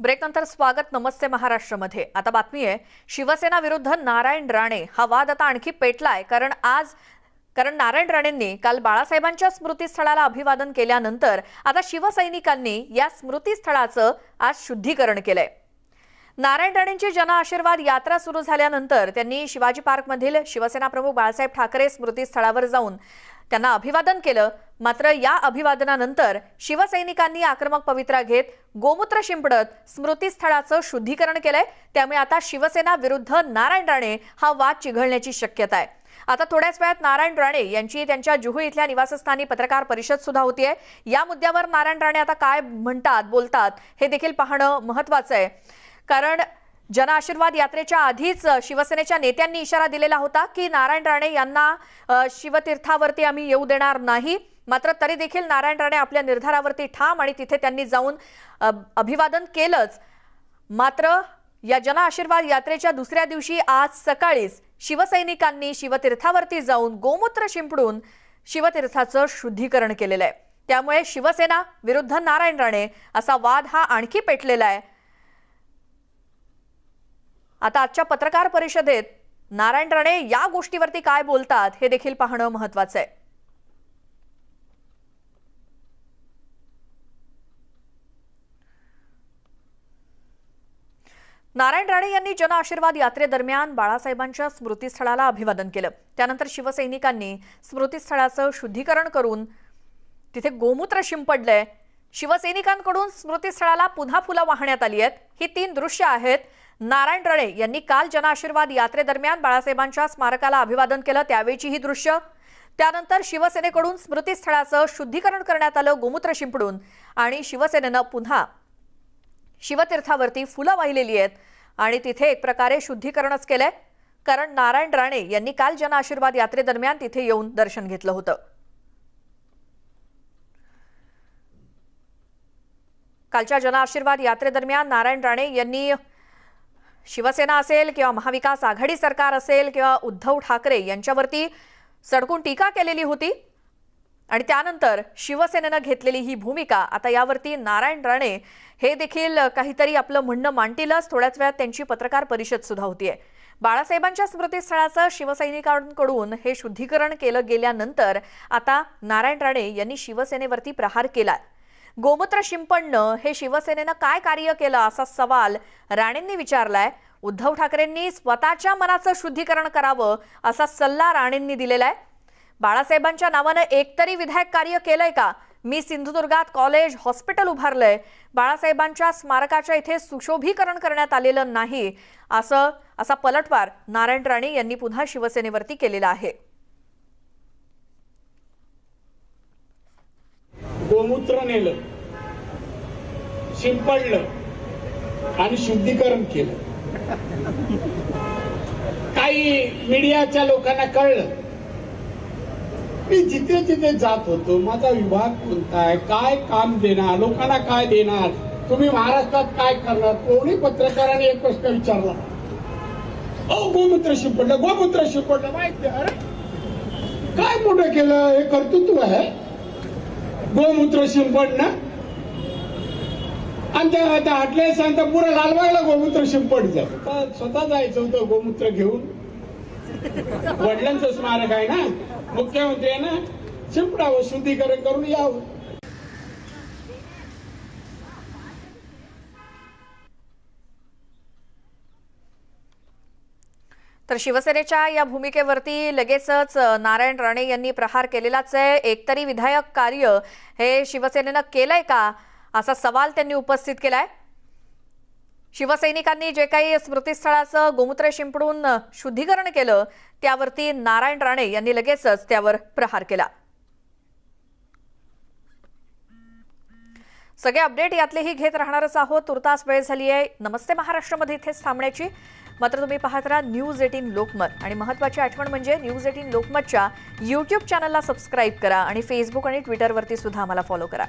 ब्रेकनंतर स्वागत. नमस्ते महाराष्ट्रमध्ये आता बातमी आहे शिवसेना विरुद्ध नारायण राणे. हा वाद आता आणखी पेटलाय कारण नारायण राणेंनी काल बाळासाहेबांच्या स्मृतीस्थळाला अभिवादन केल्यानंतर आता शिवसैनिकांनी या स्मृतीस्थळाचं आज शुद्धीकरण केलंय. नारायण राणेंची जनआशीर्वाद यात्रा सुरू झाल्यानंतर त्यांनी शिवाजी पार्कमधील शिवसेना प्रमुख बाळासाहेब ठाकरे स्मृतीस्थळावर जाऊन त्यांना अभिवादन केलं. मात्र या अभिवादनानंतर शिवसैनिकांनी आक्रमक पवित्रा घेत गोमूत्र शिंपडत स्मृतीस्थळाचं शुद्धीकरण केलंय. त्यामुळे आता शिवसेना विरुद्ध नारायण राणे हा वाद चिघळण्याची शक्यता आहे. आता थोड्याच वेळात नारायण राणे यांची त्यांच्या जुहू इथल्या निवासस्थानी पत्रकार परिषद सुद्धा होतीये. या मुद्द्यावर नारायण राणे आता काय म्हणतात बोलतात हे देखील पाहणं महत्त्वाचं आहे. कारण जनआशीर्वाद यात्रेच्या आधीच शिवसेनेच्या नेत्यांनी इशारा दिलेला होता की नारायण राणे यांना शिवतीर्थावरती आम्ही येऊ देणार नाही. मात्र तरी देखील नारायण राणे आपल्या निर्धारावरती ठाम आणि तिथे त्यांनी जाऊन अभिवादन केलंच. मात्र या जनआशीर्वाद यात्रेच्या दुसऱ्या दिवशी आज सकाळीच शिवसैनिकांनी शिवतीर्थावरती जाऊन गोमूत्र शिंपडून शिवतीर्थाचं शुद्धीकरण केलेलं आहे. त्यामुळे शिवसेना विरुद्ध नारायण राणे असा वाद हा आणखी पेटलेला आहे. आता आजच्या पत्रकार परिषदेत नारायण राणे या गोष्टीवरती काय बोलतात हे देखील पाहणं महत्त्वाचं आहे. नारायण राणे यांनी जनआशीर्वाद यात्रेदरम्यान बाळासाहेबांच्या स्मृतीस्थळाला अभिवादन केलं. त्यानंतर शिवसैनिकांनी स्मृतीस्थळाचं शुद्धीकरण करून तिथे गोमूत्र शिंपडलंय. शिवसैनिकांकडून स्मृतीस्थळाला पुन्हा फुलं वाहण्यात आली आहेत. ही 3 दृश्य आहेत. नारायण राणे यांनी काल जनआशीर्वाद यात्रेदरम्यान बाळासाहेबांच्या स्मारकाला अभिवादन केलं त्यावेळीची ही दृश्य. त्यानंतर शिवसेनेकडून स्मृतीस्थळाचं शुद्धीकरण करण्यात आलं गोमूत्र शिंपडून आणि शिवसेनेनं पुन्हा शिवतीर्थावरती फुलं वाहिलेली आहेत आणि तिथे एक प्रकारे शुद्धीकरणच केलंय. कारण नारायण राणे यांनी काल जनआशीर्वाद यात्रेदरम्यान तिथे येऊन दर्शन घेतलं होतं. कालच्या जनआशीर्वाद यात्रेदरम्यान नारायण राणे यांनी शिवसेना असेल किंवा महाविकास आघाडी सरकार असेल किंवा उद्धव ठाकरे यांच्यावरती सडकून टीका केलेली होती आणि त्यानंतर शिवसेनेनं घेतलेली ही भूमिका आता यावरती नारायण राणे हे देखील काहीतरी आपलं म्हणणं मांडतीलच. थोड्याच वेळात त्यांची पत्रकार परिषद सुद्धा होतीये. बाळासाहेबांच्या स्मृतीस्थळाचं शिवसैनिकांकडून हे शुद्धीकरण केलं गेल्यानंतर आता नारायण राणे यांनी शिवसेनेवरती प्रहार केला. गोमूत्र शिंपडणं हे शिवसेनेनं काय कार्य केलं असा सवाल राणेंनी विचारलाय. उद्धव ठाकरेंनी स्वतःच्या मनाचं शुद्धीकरण करावं असा सल्ला राणेंनी दिलेला आहे. बाळासाहेबांच्या नावानं एकतरी विधायक कार्य केलंय का? मी सिंधुदुर्गात कॉलेज हॉस्पिटल उभारलंय. बाळासाहेबांच्या स्मारकाच्या इथे सुशोभीकरण करण्यात आलेलं नाही असा पलटवार नारायण राणे यांनी पुन्हा शिवसेनेवरती केलेला आहे. गोमूत्र नेलं, शिंपडलं आणि शुद्धीकरण केलं. काही मीडियाच्या लोकांना कळलं. मी जिथे जिथे जात होतो, माझा विभाग कोणता आहे, काय काम देणार, लोकांना काय देणार, तुम्ही महाराष्ट्रात काय करणार. कोणी पत्रकाराने एक प्रश्न विचारला, गोमूत्र शिंपडलं, गोमूत्र शिंपडलं. माहिती अरे काय मोठं केलं, हे कर्तृत्व आहे गोमूत्र शिंपडणं. आणि त्या हटले सांगता पुरा लालबागला गोमूत्र शिंपडचं. स्वतः जायचं होतं गोमूत्र घेऊन. वडिलांचं स्मारक आहे ना, मुख्यमंत्री आहे ना, शिंपडावं, शुद्धीकरण करून यावं. तर शिवसेनेच्या या भूमिकेवरती लगेचच नारायण राणे यांनी प्रहार केलेलाच आहे. एकतरी विधायक कार्य हे शिवसेनेनं केलंय का असा सवाल त्यांनी उपस्थित केलाय. शिवसैनिकांनी जे काही स्मृतीस्थळाचं गोमूत्र शिंपडून शुद्धीकरण केलं त्यावरती नारायण राणे यांनी लगेचच त्यावर प्रहार केला. सगळे अपडेट यातलेही घेत राहणारच आहोत. तुर्तास वेळ झाली आहे नमस्ते महाराष्ट्रमध्ये इथेच थांबण्याची. मात्र तुम्ही पाहत राहा न्यूज18 लोकमत आणि महत्त्वाची आठवण म्हणजे न्यूज18 लोकमतच्या YouTube चॅनलला सबस्क्राईब करा आणि फेसबुक आणि ट्विटरवरती सुद्धा आम्हाला फॉलो करा.